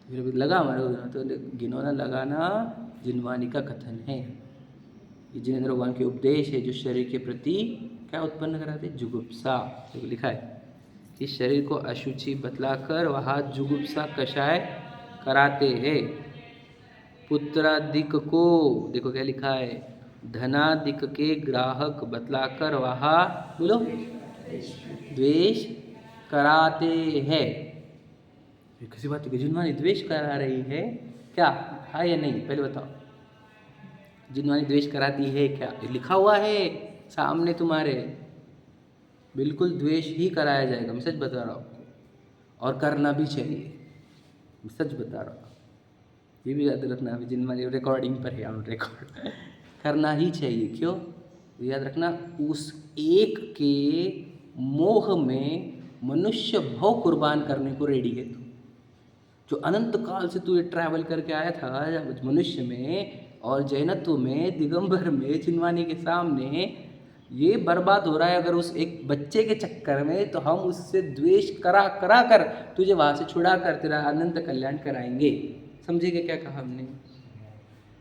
फिर भी लगा हमारे को, तो घिनौना लगाना जिनवानी का कथन है। ये जिनेंद्र भगवान के उपदेश है जो शरीर के प्रति क्या उत्पन्न कराते, जुगुप्सा। देखो लिखा है, इस शरीर को अशुचि बतलाकर वहाँ जुगुप्सा कषाय कराते हैं। पुत्रादिक को, देखो क्या लिखा है, धनादिक के ग्राहक बतलाकर वहाँ बोलो द्वेष कराते हैं। किसी बात की जिनवानी द्वेष करा रही है क्या, हाँ या नहीं, पहले बताओ। जिनवानी द्वेष कराती है क्या, ये लिखा हुआ है सामने तुम्हारे। बिल्कुल द्वेष ही कराया जाएगा, मैं सच बता रहा हूँ आपको, और करना भी चाहिए, मैं सच बता रहा हूँ। ये भी याद रखना, अभी जिनवानी रिकॉर्डिंग पर है, ऑन रिकॉर्ड करना ही चाहिए। क्यों, याद रखना, उस एक के मोह में मनुष्य भव कुर्बान करने को रेडी है तू। जो अनंत काल से तू ये ट्रैवल करके आया था मनुष्य में और जैनत्व में, दिगंबर में, चिनवानी के सामने, ये बर्बाद हो रहा है अगर उस एक बच्चे के चक्कर में, तो हम उससे द्वेष करा करा कर तुझे वहाँ से छुड़ा कर तेरा अनंत कल्याण कराएंगे। समझेंगे क्या कहा हमने,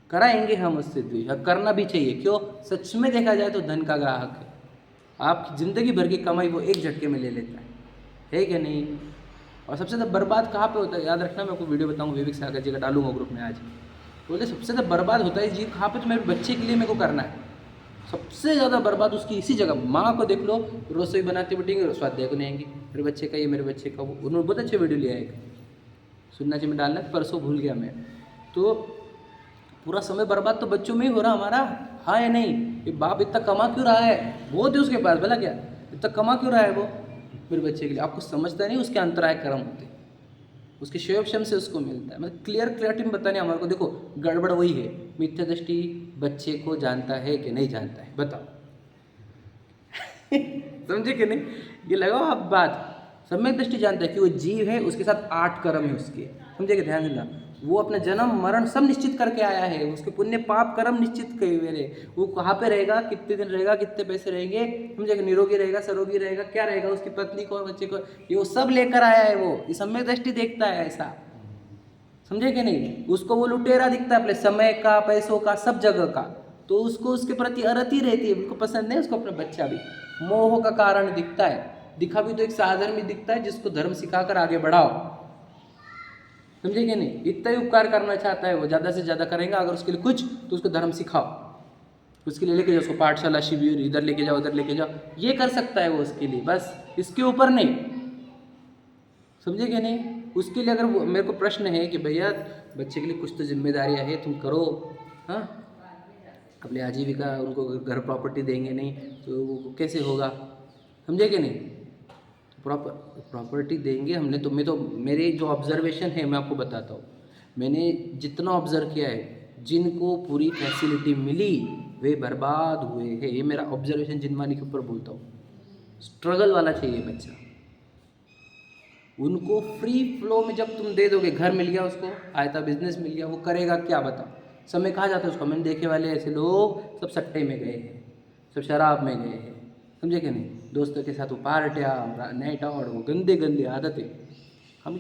कराएंगे हम उससे द्वेष, और करना भी चाहिए। क्यों, सच में देखा जाए तो धन का ग्राहक है। आपकी ज़िंदगी भर की कमाई वो एक झटके में ले लेता है क्या नहीं। और सबसे ज़्यादा बर्बाद कहाँ पे होता है, याद रखना, मैं आपको वीडियो बताऊंगा, विवेक सागर जी का डालूंगा ग्रुप में आज। बोले सबसे ज़्यादा बर्बाद होता है जीव कहाँ पे, तो मेरे बच्चे के लिए मेरे को करना है। सबसे ज़्यादा बर्बाद उसकी इसी जगह। माँ को देख लो, रसोई बनाते बैठेंगे, स्वाध्याय को नहीं आएंगे, मेरे बच्चे का ये, मेरे बच्चे का वो। उन्होंने बहुत अच्छे वीडियो लिया है, सुनना चाहिए, मैं डालना, परसों भूल गया मैं। तो पूरा समय बर्बाद तो बच्चों में ही हो रहा हमारा, हाँ या नहीं। ये बाप इतना कमा क्यों रहा है, बहुत है उसके पास, भला क्या, इतना कमा क्यों रहा है वो मेरे बच्चे के लिए। आपको समझता नहीं, उसके अंतराय कर्म होते, उसके शोभशम से उसको मिलता है। मतलब क्लियरटी में बताने हमारे को। देखो गड़बड़ वही है, मिथ्या दृष्टि बच्चे को जानता है कि नहीं जानता है, बताओ समझे कि नहीं, ये लगाओ आप बात। सम्यक दृष्टि जानता है कि वो जीव है, उसके साथ 8 कर्म है उसके, समझे कि ध्यान देना। वो अपना जन्म मरण सब निश्चित करके आया है, उसके पुण्य पाप कर्म निश्चित किए हुए रहे। वो कहाँ पे रहेगा, कितने दिन रहेगा, कितने पैसे रहेंगे, समझे, निरोगी रहेगा, सरोगी रहेगा, क्या रहेगा, उसकी पत्नी को और बच्चे को, ये वो सब लेकर आया है। वो ये सम्यक दृष्टि देखता है ऐसा, समझे कि नहीं। उसको वो लुटेरा दिखता है अपने समय का, पैसों का, सब जगह का, तो उसको उसके प्रति अरती रहती है, उनको पसंद नहीं, उसको अपना बच्चा भी मोह का कारण दिखता है। दिखा भी तो एक साधन भी दिखता है जिसको धर्म सिखाकर आगे बढ़ाओ, समझे कि नहीं। इतना ही उपकार करना चाहता है वो, ज़्यादा से ज़्यादा करेगा अगर उसके लिए कुछ, तो उसको धर्म सिखाओ, उसके लिए लेके जाओ, उसको पाठशाला शिविर, इधर लेके जाओ, उधर लेके जाओ, ये कर सकता है वो उसके लिए, बस इसके ऊपर नहीं, समझे कि नहीं। उसके लिए अगर मेरे को प्रश्न है कि भैया बच्चे के लिए कुछ तो जिम्मेदारियाँ है, तुम करो, हाँ, अपनी आजीविका, उनको घर प्रॉपर्टी देंगे नहीं तो वो कैसे होगा, समझे कि नहीं। प्रॉपर्टी देंगे हमने, तो मैं तो, मेरे जो ऑब्जर्वेशन है मैं आपको बताता हूँ, मैंने जितना ऑब्जर्व किया है, जिनको पूरी फैसिलिटी मिली वे बर्बाद हुए हैं। ये मेरा ऑब्जर्वेशन जिनवानी के ऊपर बोलता हूँ। स्ट्रगल वाला चाहिए बच्चा, उनको फ्री फ्लो में जब तुम दे दोगे, घर मिल गया उसको, आयता बिजनेस मिल गया, वो करेगा क्या बताओ। समय कहाँ जाता है उसको, मैंने देखे वाले ऐसे लोग सब सट्टे में गए हैं, सब शराब में गए हैं, समझे कि नहीं। दोस्तों के साथ वो पार्टियाँ, नाइट आउट, वो गंदे गंदे आदतें। हम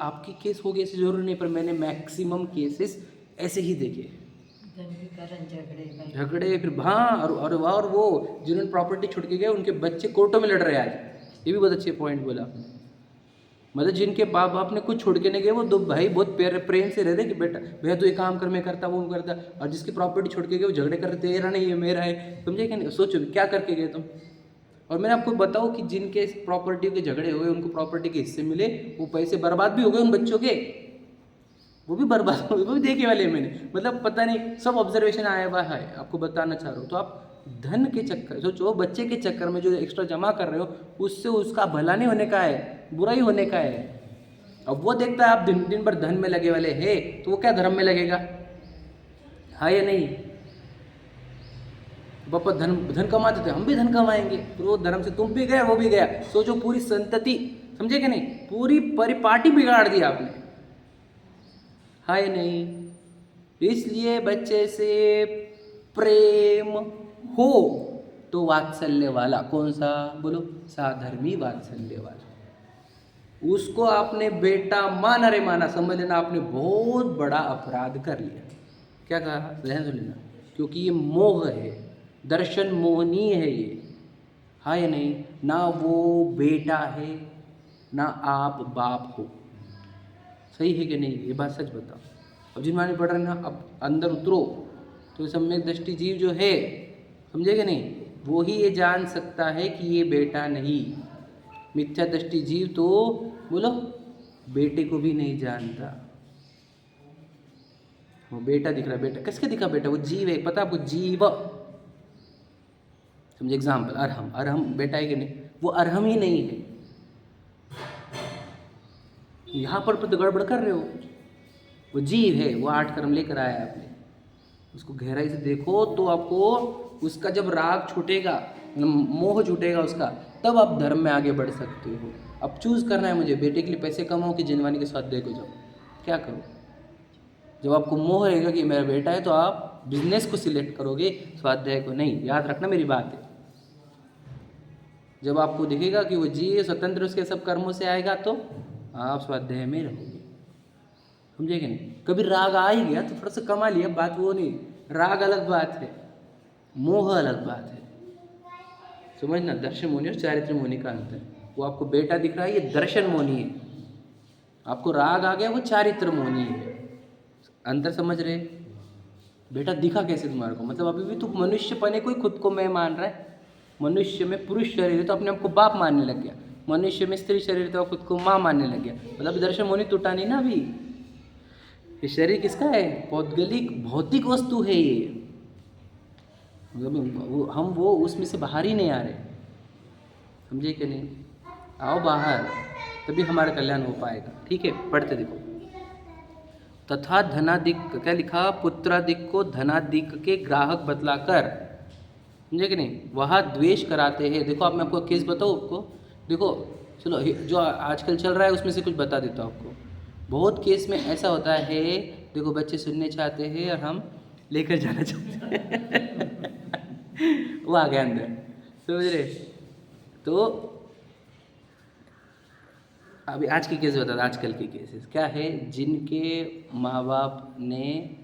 आपकी केस हो गए ऐसे जरूरी नहीं, पर मैंने मैक्सिमम केसेस ऐसे ही देखे, झगड़े फिर, हाँ, और वो जिन्होंने प्रॉपर्टी छुट के गए उनके बच्चे कोर्टों में लड़ रहे हैं आज। ये भी बहुत अच्छे पॉइंट बोला आपने। मतलब जिनके बाप बाप ने कुछ छोड़ के नहीं गए, वो दो भाई बहुत प्रेम से रहते कि बेटा भैया तू ये काम कर, मैं करता, वो करता। और जिसकी प्रॉपर्टी छोड़ के गए वो झगड़े करते, तेरा नहीं है मेरा है, समझे कि नहीं। सोचो क्या करके गए तुम। और मैंने आपको बताओ कि जिनके प्रॉपर्टी के झगड़े हुए, उनको प्रॉपर्टी के हिस्से मिले, वो पैसे बर्बाद भी हो गए उन बच्चों के, वो भी बर्बाद हो गए, वो भी देखे वाले मैंने। मतलब पता नहीं, सब ऑब्जर्वेशन आया हुआ है, आपको बताना चाह रहा हूँ। तो आप धन के चक्कर, सोचो बच्चे के चक्कर में जो एक्स्ट्रा जमा कर रहे हो, उससे उसका भला नहीं होने का है, बुरा ही होने का है। अब वो देखता है आप दिन दिन भर धन में लगे वाले है, तो वो क्या धर्म में लगेगा, हाँ या नहीं। पापा धन धन कमाते थे, हम भी धन कमाएंगे, फिर वो धर्म से तुम भी गए, वो भी गया। सोचो पूरी संतति, समझे कि नहीं, पूरी परिपाटी बिगाड़ दी आपने, हाँ या नहीं। इसलिए बच्चे से प्रेम हो तो वात्सल्य वाला, कौन सा बोलो, साधर्मी वात्सल्य वाला। उसको आपने बेटा माना रे माना, समझ लेना आपने बहुत बड़ा अपराध कर लिया। क्या कहा, ध्यान सुन लेना, क्योंकि ये मोह है, दर्शन मोहनीय है ये, हाँ या नहीं। ना वो बेटा है ना आप बाप हो, सही है कि नहीं, ये बात सच बताओ। अब जिन माने पढ़ रहे ना, अब अंदर उतरो तो सम्यक दृष्टि जीव जो है, समझेगा नहीं, वो ही ये जान सकता है कि ये बेटा नहीं। मिथ्या दृष्टि जीव तो बोलो बेटे को भी नहीं जानता। वो बेटा दिख रहा है, बेटा किसके दिखा, बेटा वो जीव है, पता आपको, जीव, समझे। एग्जाम्पल अरहम, अरहम बेटा है कि नहीं, वो अरहम ही नहीं है। यहाँ पर तो गड़बड़ कर रहे हो, वो जीव है, वो 8 कर्म लेकर आया है आपने। उसको गहराई से देखो तो आपको उसका जब राग छूटेगा, मोह छूटेगा उसका, तब आप धर्म में आगे बढ़ सकते हो। अब चूज करना है मुझे, बेटे के लिए पैसे कमाओ कि जिनवानी के स्वाध्याय को जाओ, क्या करो। जब आपको मोह रहेगा कि मेरा बेटा है तो आप बिजनेस को सिलेक्ट करोगे, स्वाध्याय को नहीं। याद रखना मेरी बात है। जब आपको दिखेगा कि वो जीव स्वतंत्र उसके सब कर्मों से आएगा तो आप स्वाध्याय में रहोगे, समझे कि नहीं। कभी राग आ ही गया तो थोड़ा सा कमा लिया, बात वो नहीं, राग अलग बात है, मोह अलग बात है, समझना। दर्शन मोनी और चारित्र मोनी का अंतर, वो आपको बेटा दिख रहा है ये दर्शन मोनी है, आपको राग आ गया वो चारित्र मोनी है, अंतर समझ रहे। बेटा दिखा कैसे तुम्हारे को, मतलब अभी भी तू मनुष्य पने को ही खुद को मैं मान रहा है। मनुष्य में पुरुष शरीर है तो अपने आप को बाप मानने लग गया, मनुष्य में स्त्री शरीर है तो खुद को माँ मानने लग गया। मतलब दर्शन मोनी टूटा नहीं ना अभी। ये शरीर किसका है, पौद्गलिक भौतिक वस्तु है ये, मतलब हम वो उसमें से बाहर ही नहीं आ रहे, समझे कि नहीं। आओ बाहर, तभी हमारा कल्याण हो पाएगा। ठीक है, पढ़ते देखो। तथा धनादिक, क्या लिखा, पुत्रादिक को धनादिक के ग्राहक बतलाकर, समझे कि नहीं, वह द्वेष कराते हैं। देखो, आप मैं आपको केस बताऊँ आपको, देखो चलो जो आजकल चल रहा है उसमें से कुछ बता देता हूँ आपको। बहुत केस में ऐसा होता है, देखो बच्चे सुनने चाहते हैं और हम लेकर जाना चाहते हैं वो आ गया अंदर, समझ रहे। तो अभी आज की केस बता, आजकल के केसेस क्या है, जिनके माँ बाप ने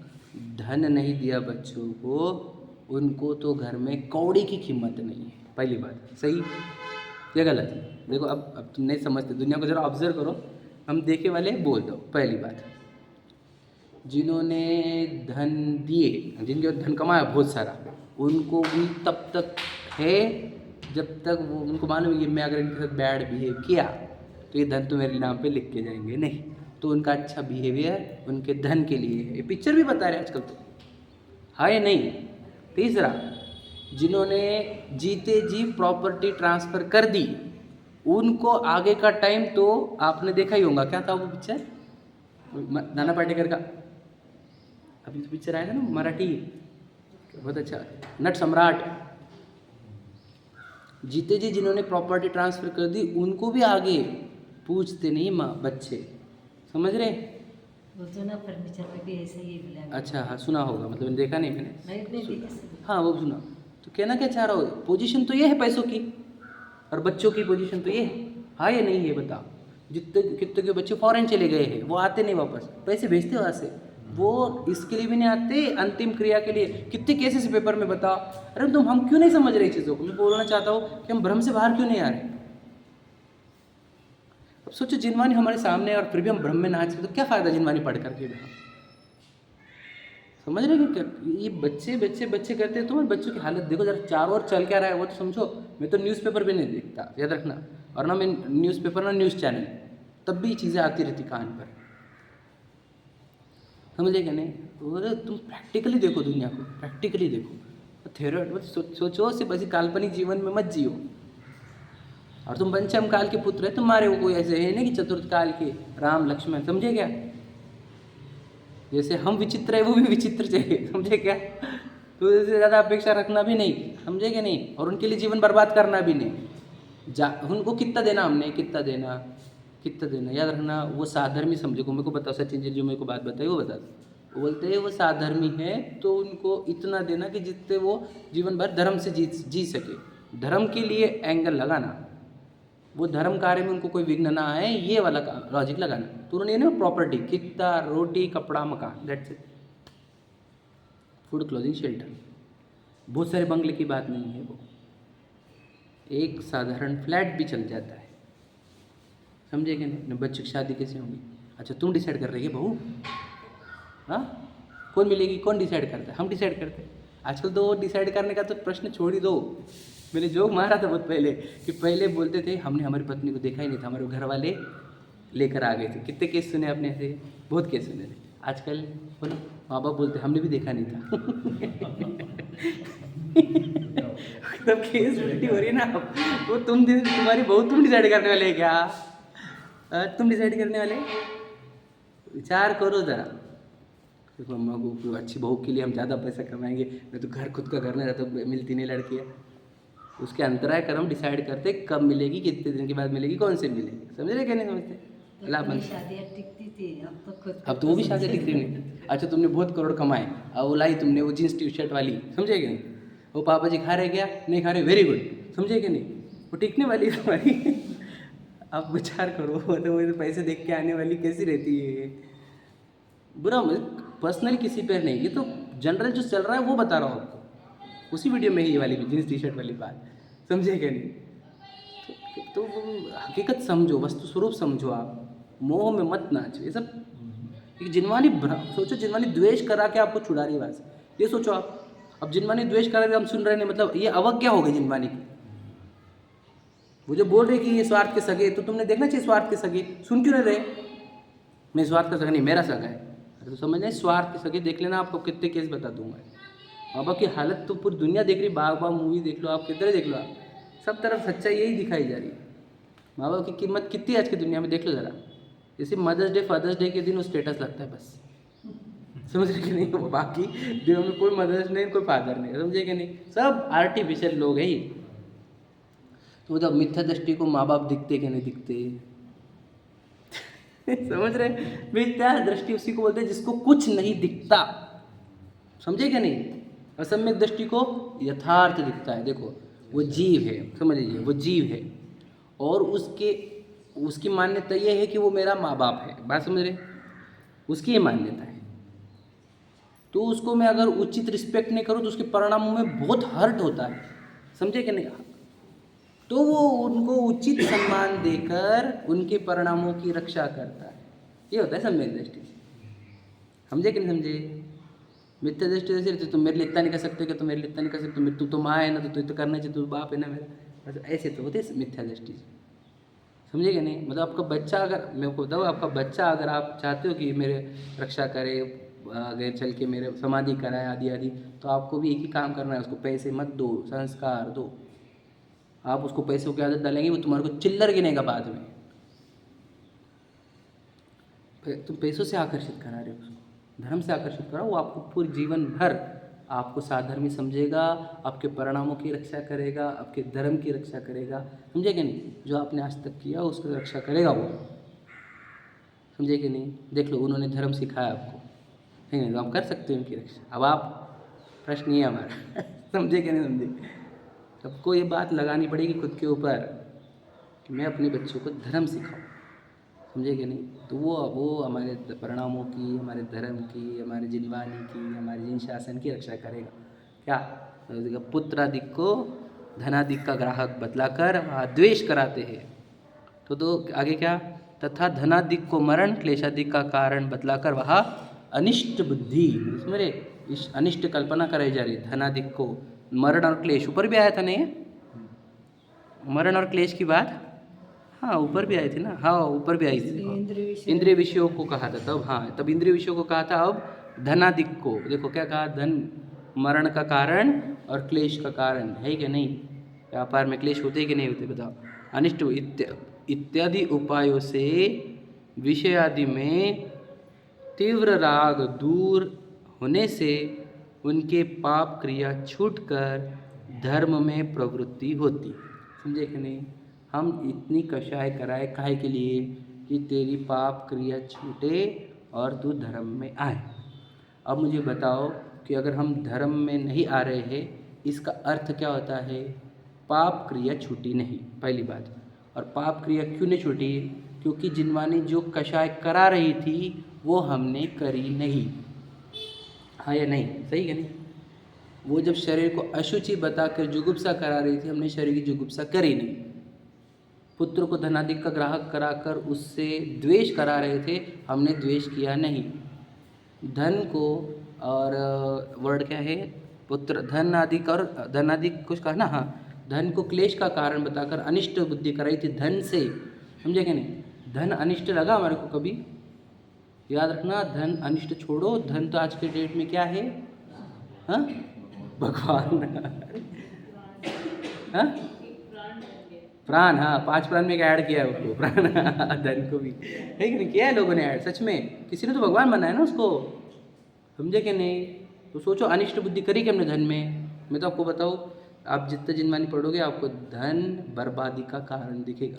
धन नहीं दिया बच्चों को, उनको तो घर में कौड़ी की कीमत नहीं है। पहली बात, सही या गलत। देखो अब तुम नहीं समझते, दुनिया को जरा ऑब्जर्व करो, हम देखे वाले बोल दो। पहली बात, जिन्होंने धन दिए, जिनके धन कमाया बहुत सारा, उनको भी तब तक है जब तक वो उनको मालूम है मैं अगर इनके साथ बैड बिहेव किया तो ये धन तो मेरे नाम पे लिख के जाएंगे, नहीं तो उनका अच्छा बिहेवियर उनके धन के लिए है। ये पिक्चर भी बता रहे आजकल तो, हाँ या नहीं। तीसरा, जिन्होंने जीते जी प्रॉपर्टी ट्रांसफ़र कर दी, उनको आगे का टाइम तो आपने देखा ही होगा, क्या था वो पिक्चर, नाना पाटेकर का अभी तो पिक्चर आया था ना मराठी, बहुत अच्छा, नट सम्राट। जीते जी जिन्होंने प्रॉपर्टी ट्रांसफ़र कर दी, उनको भी आगे पूछते नहीं माँ बच्चे, समझ रहे। वो तो ना फर्नीचर पे भी ऐसा ही मिला। अच्छा, हाँ सुना होगा, मतलब देखा नहीं मैंने, नहीं हाँ वो सुना। तो कहना क्या चाह रहा हो, पोजीशन तो ये है पैसों की, और बच्चों की पोजीशन तो ये है, हाँ या नहीं, ये बता। जितने कितने के बच्चे फॉरेन चले गए हैं, वो आते नहीं वापस, पैसे भेजते वहाँ से, वो इसके लिए भी नहीं आते, अंतिम क्रिया के लिए। कितने केसेस पेपर में बताओ। अरे तुम, हम क्यों नहीं समझ रहे चीज़ों को। मैं बोलना चाहता हूँ कि हम भ्रम से बाहर क्यों नहीं आ रहे। अब सोचो, जिनवानी हमारे सामने और फिर भी हम भ्रम में नाच रहे, तो क्या फ़ायदा जिनवानी पढ़ करके भी। समझ रहे हो क्या, ये बच्चे बच्चे बच्चे करते हैं। तुम्हारे बच्चों की हालत देखो जरा, चारों ओर चल क्या रहा है वो तो समझो। मैं तो न्यूज़पेपर भी नहीं देखता, याद रखना, और ना मैं न्यूज़पेपर ना न्यूज़ चैनल, तब भी चीज़ें आती रहती कान पर, समझे क्या नहीं। तो तुम प्रैक्टिकली देखो दुनिया को, प्रैक्टिकली देखो। थ्योरी सोचो सिर्फ ऐसी काल्पनिक जीवन में मत जियो। और तुम पंचम काल के पुत्र है, तुम्हारे वो कोई ऐसे है नहीं कि चतुर्थ काल के राम लक्ष्मण, समझे क्या। जैसे हम विचित्र है वो भी विचित्र चाहिए, समझे क्या। तो इससे ज़्यादा अपेक्षा रखना भी नहीं, समझे क्या नहीं। और उनके लिए जीवन बर्बाद करना भी नहीं। उनको कितना देना हमने, कितना देना, याद रखना। वो साधर्मी समझे को, मेरे को बताओ सचिन जी जो मेरे को बात बताई वो बता दो। वो बोलते हैं वो साधर्मी है तो उनको इतना देना कि जितने वो जीवन भर धर्म से जी सके। धर्म के लिए एंगल लगाना, वो धर्म कार्य में उनको कोई विघ्न ना आए, ये वाला लॉजिक लगाना। तो उन्होंने ना प्रॉपर्टी, कितना, रोटी, कपड़ा, मकान, that's it. Food, clothing, shelter, बहुत सारे बंगले की बात नहीं है वो, एक साधारण फ्लैट भी चल जाता है, समझे कि नहीं। बच्चों की शादी कैसे होगी? अच्छा तुम डिसाइड कर रही है बहू? हाँ, कौन मिलेगी, कौन डिसाइड करता है? हम डिसाइड करते हैं। आजकल तो डिसाइड करने का तो प्रश्न छोड़ ही दो। मैंने जोक मारा था बहुत पहले कि पहले बोलते थे हमने हमारी पत्नी को देखा ही नहीं था, हमारे घर वाले लेकर आ गए थे। कितने केस सुने आपने ऐसे? बहुत केस सुने थे। आजकल बोलो माँ बाप बोलते हमने भी देखा नहीं था। सब केस उल्टी हो रही है ना। वो तुम्हारी बहू तुम डिसाइड करने वाले हैं क्या? तुम डिसाइड करने वाले? विचार करो ज़रा। देखो अम्मा को अच्छी बहू के लिए हम ज़्यादा पैसा कमाएंगे, मैं तो घर खुद का घर नहीं रहता, मिलती नहीं लड़कियाँ। उसके अंतराय कर हम डिसाइड करते कब मिलेगी, कितने दिन के बाद मिलेगी, कौन से मिलेगी। समझ रहे क्या नहीं समझते? शादियाँ टिकती थी, अब तो वो भी शादी टिकती नहीं। अच्छा तुमने बहुत करोड़ कमाए, अब वो लाई तुमने वो जीन्स टी शर्ट वाली, समझे कि नहीं? वो पापा जी खा रहे क्या? नहीं खा रहे, वेरी गुड, समझे कि नहीं? वो टिकने वाली तुम्हारी। आप विचार करो, तो वो पैसे देख के आने वाली कैसी रहती है। बुरा पर्सनली किसी पर नहीं, ये तो जनरल जो चल रहा है वो बता रहा हूँ आपको। उसी वीडियो में ये वाली जीन्स टी शर्ट वाली बात, समझे क्या नहीं? तो हकीकत समझो, वस्तु स्वरूप समझो आप, मोह में मत नाचो। ये सब एक जिनवानी सोचो, जिनवानी द्वेष करा के आपको छुड़ा रही बात, ये सोचो आप। अब जिनवानी द्वेष करा के हम सुन रहे हैं, मतलब ये अवज्ञा हो गई जिनवानी की। वो जो बोल रहे कि ये स्वार्थ के सगे, तो तुमने देखना चाहिए स्वार्थ के सगे, सुन क्यों नहीं रहे? मैं स्वार्थ का सगा नहीं, मेरा सगा है। अरे तो समझ नहीं, स्वार्थ के सगे देख लेना, आपको कितने केस बता दूंगा। माँ बाप की हालत तो पूरी दुनिया देख रही, बाग बाग मूवी देख लो आप, किधर देख लो आप, सब तरफ सच्चाई यही दिखाई जा रही है। माँ बाप की कीमत कितनी आज की दुनिया में देख लो ज़रा। जैसे मदर्स डे, फादर्स डे के दिन वो स्टेटस लगता है बस, समझ रहे कि नहीं? वो बाकी दिनों में कोई मदर्स नहीं, कोई फादर नहीं, समझे कि नहीं? सब आर्टिफिशियल लोग हैं ही। तो जब मिथ्या दृष्टि को माँ बाप दिखते कि नहीं दिखते? समझ रहे? मिथ्या दृष्टि उसी को बोलते हैं जिसको कुछ नहीं दिखता, समझे क्या नहीं? असम्यक दृष्टि को यथार्थ दिखता है। देखो वो जीव है, समझ लीजिए वो जीव है, और उसकी मान्यता ये है कि वो मेरा माँ बाप है, बात समझ रहे? उसकी ये मान्यता है। तो उसको मैं अगर उचित रिस्पेक्ट नहीं करूँ तो उसके परिणामों में बहुत हर्ट होता है, समझे कि नहीं? तो वो उनको उचित सम्मान देकर उनके परिणामों की रक्षा करता है। ये होता है सम्यक दृष्टि, समझे कि नहीं समझे? मिथ्या दृष्टि जैसे रहती, तुम मेरे लिए इतना नहीं कर सकते, कि तुम मेरे लिए इतना नहीं कर सकते, तू तो माँ है ना, तो करना चाहिए, तू बाप है ना मेरा, बस ऐसे तो होते मिथ्या दृष्टि, समझे कि नहीं? मतलब आपका बच्चा, अगर मैं आपको बताऊँ, आपका बच्चा अगर आप चाहते हो कि मेरे रक्षा करे, आगे चल के मेरे समाधि कराए आदि आदि, तो आपको भी एक ही काम करना है, उसको पैसे मत दो, संस्कार दो। आप उसको पैसों की आदत डालेंगे, वो तुम्हारे को चिल्लर गिनेगा बाद में। तुम पैसों से आकर्षित करा रहे हो उसको, धर्म से आकर्षित करा, वो आपको पूरे जीवन भर आपको साधर्मी समझेगा, आपके परिणामों की रक्षा करेगा, आपके धर्म की रक्षा करेगा, समझे कि नहीं? जो आपने आज तक किया उसकी रक्षा करेगा वो, समझे कि नहीं? देख लो, उन्होंने धर्म सिखाया आपको, ठीक है, तो आप कर सकते हो उनकी रक्षा। अब आप, प्रश्न ये हमारा समझे कि नहीं समझे? सबको ये बात लगानी पड़ेगी खुद के ऊपर कि मैं अपने बच्चों को धर्म सिखाऊं, समझे कि नहीं? तो वो हमारे परिणामों की, हमारे धर्म की, हमारे जिनवानी की, हमारे जिन शासन की रक्षा करेगा। क्या? पुत्रादिक को धनादिक का ग्राहक बतलाकर द्वेष कराते हैं। तो आगे क्या? तथा धनादिक को मरण, क्लेशादिक का कारण बतलाकर वह अनिष्ट बुद्धि, समझे? इस अनिष्ट कल्पना कराई जा रही है। धनादिक को मरण और क्लेश, ऊपर भी आया था नहीं? मरण और क्लेश की बात, हाँ ऊपर भी आई थी ना, हाँ ऊपर भी आई थी। इंद्रिय विषयों को कहा था तब, हाँ तब इंद्रिय विषयों को कहा था। अब धनादिक को देखो क्या कहा, धन मरण का कारण और क्लेश का कारण है कि नहीं? व्यापार में क्लेश होते कि नहीं होते, बताओ? अनिष्ट इत्यादि उपायों से विषय आदि में तीव्र राग दूर होने से उनके पाप क्रिया छूटकर धर्म में प्रवृत्ति होती, समझे कि नहीं? हम इतनी कषाय कराए काहे के लिए? कि तेरी पाप क्रिया छूटे और तू धर्म में आए। अब मुझे बताओ कि अगर हम धर्म में नहीं आ रहे हैं, इसका अर्थ क्या होता है? पाप क्रिया छूटी नहीं, पहली बात। और पाप क्रिया क्यों नहीं छूटी? क्योंकि जिनवानी जो कषाय करा रही थी वो हमने करी नहीं। हाँ या नहीं? सही है नहीं? वो जब शरीर को अशुचि बताकर जुगुप्सा करा रही थी, हमने शरीर की जुगुप्सा करी नहीं। पुत्र को धनादिक का ग्राहक कराकर उससे द्वेष करा रहे थे, हमने द्वेष किया नहीं। धन को और वर्ड क्या है? पुत्र धन आदिक और धनादिक कुछ कहा ना, हाँ, धन को क्लेश का कारण बताकर अनिष्ट बुद्धि कराई थी धन से। समझे क्या नहीं? धन अनिष्ट लगा हमारे को कभी? याद रखना, धन अनिष्ट छोड़ो, धन तो आज के डेट में क्या है? हाँ, भगवान। हाँ, प्राण, हाँ, 5 प्राण में एक ऐड किया है उसको, प्राण धन को भी है कि नहीं किया है लोगों ने ऐड? सच में किसी ने तो भगवान बनाया ना उसको। समझे कि नहीं? तो सोचो, अनिष्ट बुद्धि करी कि हमने धन में। मैं तो आपको बताऊँ, आप जितने जिनवानी पढ़ोगे आपको धन बर्बादी का कारण दिखेगा।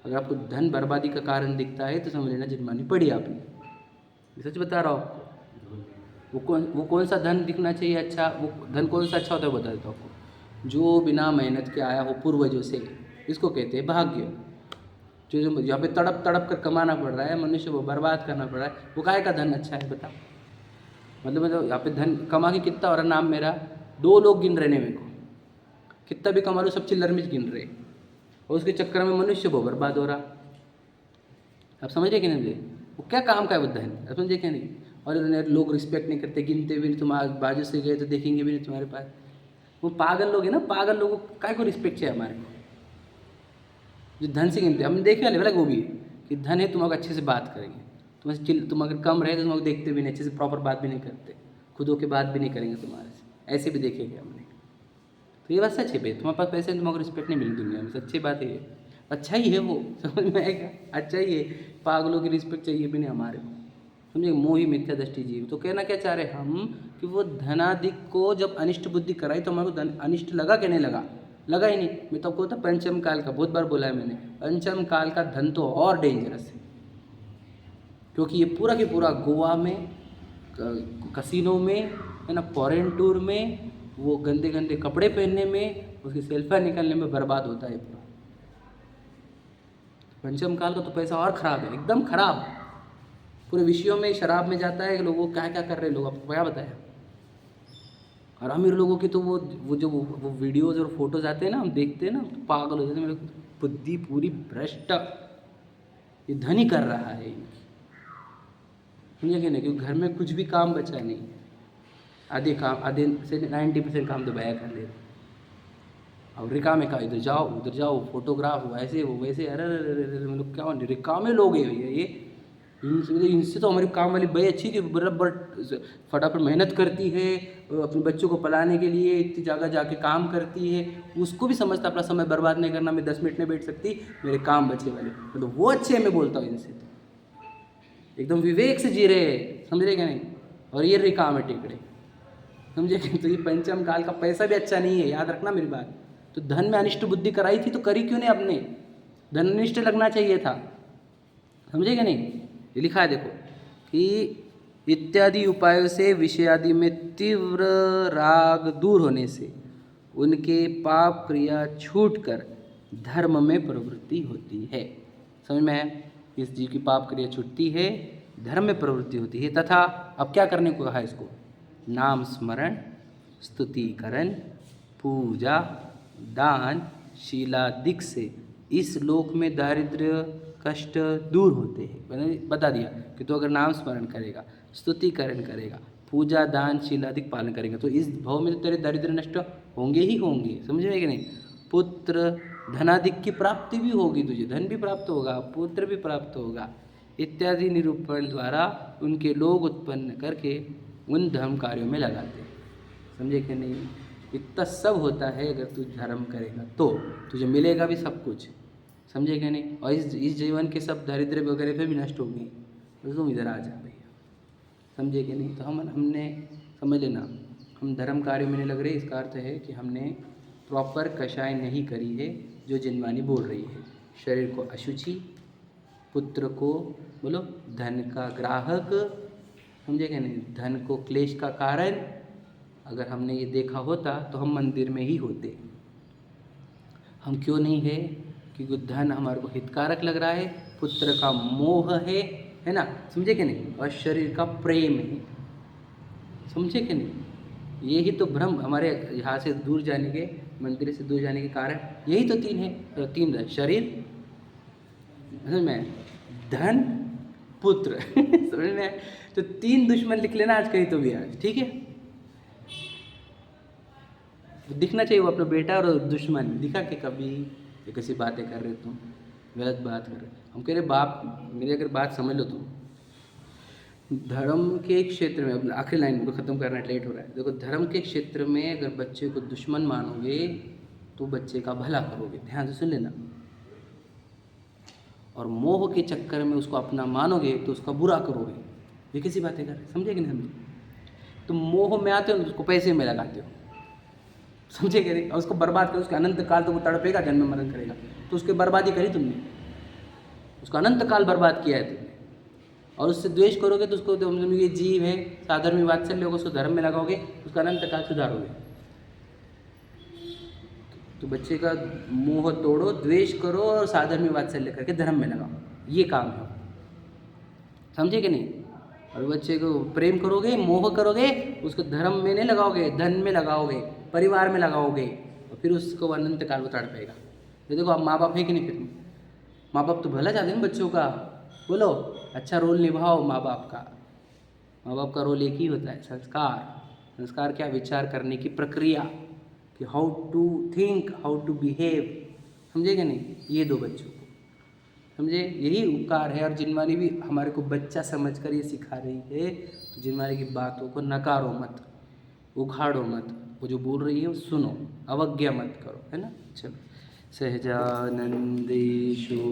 अगर आपको धन बर्बादी का कारण दिखता है तो समझ लेना जिनवानी पढ़ी आपने। सच बता रहा हूँ आपको। वो कौन सा धन दिखना चाहिए अच्छा? वो धन कौन सा अच्छा होता है बता देता हूँ आपको। जो बिना मेहनत के आया हो पूर्वजों से, इसको कहते हैं भाग्य। जो यहाँ पे तड़प तड़प कर कमाना पड़ रहा है, मनुष्य को बर्बाद करना पड़ रहा है, वो काय का धन अच्छा है बताओ? मतलब यहाँ पे धन कमा के कितना हो रहा, नाम मेरा 2 लोग गिन रहे ने मेरे को, कितना भी कमा लो सब चिल्लर में गिन रहे, और उसके चक्कर में मनुष्य वो बर्बाद हो रहा। आप समझ रहे कि नहीं? वो क्या काम का है वो धन? आप समझे क्या नहीं? और लोग रिस्पेक्ट नहीं करते, गिनते भी नहीं, तुम बाजू से गए तो देखेंगे भी नहीं तुम्हारे पास। वो पागल लोग हैं ना, पागल लोगों को काय को रिस्पेक्ट चाहिए हमारे को? जो धन से गिनते, हम देखने वाले वो भी है कि धन है, तुम अगर अच्छे से बात करेंगे, तुम अगर कम रहे तो तुम देखते भी नहीं, अच्छे से प्रॉपर बात भी नहीं करते, खुद होकर बात भी नहीं करेंगे तुम्हारे से, ऐसे भी देखेंगे हमने। तो ये बात सच है भाई, तुम्हारे पास पैसे तुम्हारे रिस्पेक्ट नहीं मिली दुनिया में, सच्ची बात है ये। अच्छा ही है वो, समझ में आएगा? अच्छा ही है, पागलों की रिस्पेक्ट चाहिए भी नहीं हमारे को। समझे? मोही मिथ्या दृष्टि जीव। तो कहना क्या चाह रहे हम कि वो धनादिक को जब अनिष्ट बुद्धि कराई तो हमारे को अनिष्ट लगा कि नहीं लगा? लगा ही नहीं। मैं तो आपको होता पंचम काल का बहुत बार बोला है मैंने, पंचम काल का धन तो और डेंजरस है, क्योंकि ये पूरा की पूरा गोवा में, कसिनो में, है ना, फॉरेन टूर में, वो गंदे गंदे कपड़े पहनने में, उसकी सेल्फियाँ निकालने में बर्बाद होता है पूरा। पंचम काल का तो पैसा और ख़राब है, एकदम ख़राब। पूरे विषयों में, शराब में जाता है, लोगों क्या क्या कर रहे हैं लोग, आपको क्या बताया? और अमीर लोगों की तो वो वीडियोज़ और फोटोज़ आते हैं ना, हम देखते हैं ना तो पागल हो जाते हैं। मेरे बुद्धि पूरी भ्रष्ट, ये धन ही कर रहा है इनकी। समझे कि नहीं? क्योंकि घर में कुछ भी काम बचा नहीं, आधे से 90% काम तो बया कर ले। और रिकामे का इधर जाओ उधर जाओ, फोटोग्राफ हो, ऐसे हो वैसे, अरे मतलब क्या रिकामे लोग हैं भैया ये। इनसे तो हमारी काम वाली भाई अच्छी कि बराबर फटाफट मेहनत करती है, अपने बच्चों को पढ़ाने के लिए इतनी जगह जाके काम करती है, उसको भी समझता अपना समय बर्बाद नहीं करना, मैं 10 मिनट नहीं बैठ सकती, मेरे काम बचे वाले, मतलब वो अच्छे हैं। मैं बोलता हूँ इनसे तो एकदम विवेक से जी रहे हैं, समझ रहे क्या नहीं? और ये रिकाम है टिकड़े, समझे? तो ये पंचम काल का पैसा भी अच्छा नहीं है, याद रखना मेरी बात। तो धन में अनिष्ट बुद्धि कराई थी तो करी क्यों नहीं आपने? धन अनिष्ट लगना चाहिए था, समझे क्या नहीं? ये लिखा है देखो कि इत्यादि उपायों से विषयादि में तीव्र राग दूर होने से उनके पाप क्रिया छूटकर धर्म में प्रवृत्ति होती है। समझ में है? इस जीव की पाप क्रिया छूटती है, धर्म में प्रवृत्ति होती है। तथा अब क्या करने को कहा इसको? नाम स्मरण, स्तुतिकरण, पूजा, दान, शीलादिक से इस लोक में दारिद्र्य कष्ट दूर होते हैं। मैंने बता दिया कि तो अगर नाम स्मरण करेगा, स्तुतिकरण करेगा, पूजा दान शीलादिक पालन करेगा तो इस भाव में तो तेरे दारिद्र्य नष्ट होंगे ही होंगे, समझ में कि नहीं? पुत्र धनादिक की प्राप्ति भी होगी, तुझे धन भी प्राप्त होगा, पुत्र भी प्राप्त होगा इत्यादि निरूपण द्वारा उनके लोग उत्पन्न करके उन धर्म कार्यों में लगाते हैं। समझे कि नहीं? इतना सब होता है अगर तू धर्म करेगा तो तुझे मिलेगा भी सब कुछ, समझे कि नहीं? और इस जीवन के सब दरिद्र वगैरह पे भी नष्ट होंगे, तो तुम इधर आ जा भैया, समझे कि नहीं? तो हमने समझ लेना, हम धर्म कार्य में नहीं लग रहे, इसका अर्थ है कि हमने प्रॉपर कषाय नहीं करी है जो जिनवानी बोल रही है। शरीर को अशुचि, पुत्र को बोलो धन का ग्राहक, समझे कि नहीं? धन को क्लेश का कारण। अगर हमने ये देखा होता तो हम मंदिर में ही होते। हम क्यों नहीं है? क्योंकि धन हमारे को हितकारक लग रहा है, पुत्र का मोह है ना, समझे कि नहीं, और शरीर का प्रेम है, समझे कि नहीं। यही तो भ्रम हमारे यहाँ से दूर जाने के, मंदिर से दूर जाने के कारण यही तो तीन है। तो तीन है, शरीर, समझ में, धन, पुत्र समझ में। तो तीन दुश्मन लिख लेना आज कहीं तो भी आज, ठीक है। दिखना चाहिए वो अपना बेटा और दुश्मन, दिखा के कभी ये कैसी बातें कर रहे तुम, गलत बात कर रहे। हम कह रहे बाप, मेरी अगर बात समझ लो तुम, धर्म के क्षेत्र में, अब आखिरी लाइन को ख़त्म करना लेट हो रहा है। देखो, धर्म के क्षेत्र में अगर बच्चे को दुश्मन मानोगे तो बच्चे का भला करोगे, ध्यान से सुन लेना। और मोह के चक्कर में उसको अपना मानोगे तो उसका बुरा करोगे। ये कैसी बातें कर रहे, समझे कि नहीं समझे। तो मोह में आते हो, उसको पैसे में लगाते हो, समझे कि नहीं, और उसको बर्बाद करो, उसके अनंत काल तो वो तड़पेगा, जन्म मरण करेगा, तो उसकी बर्बादी करी तुमने, उसका अनंत काल बर्बाद किया है तुमने। और उससे द्वेष करोगे तो उसको, तो ये जीव है, साधर्मी वात्सल्य होगा, उसको धर्म में लगाओगे, उसका अनंत काल सुधारोगे। तो बच्चे का मोह तोड़ो, द्वेष करो और साधर्मी वात्सल्य करके धर्म में लगाओ, ये काम है, समझे कि नहीं। और बच्चे को प्रेम करोगे, मोह करोगे, उसको धर्म में नहीं लगाओगे, धन में लगाओगे, परिवार में लगाओगे, और फिर उसको अनंत काल वो तड़पेगा। ये देखो, आप माँ बाप है कि नहीं, फिर माँ बाप तो भला चाहते हैं बच्चों का, बोलो अच्छा रोल निभाओ माँ बाप का। माँ बाप का रोल एक ही होता है, संस्कार। संस्कार क्या, विचार करने की प्रक्रिया, कि how to think, how to behave, समझे कि नहीं, ये दो बच्चों को, समझे, यही उपकार है। और जिनवानी भी हमारे को बच्चा समझकर ये सिखा रही है, तो जिनवानी की बातों को नकारो मत, उखाड़ो मत, वो जो बोल रही है वो सुनो, अवज्ञा मत करो, है ना। चलो, सहजानंदेशु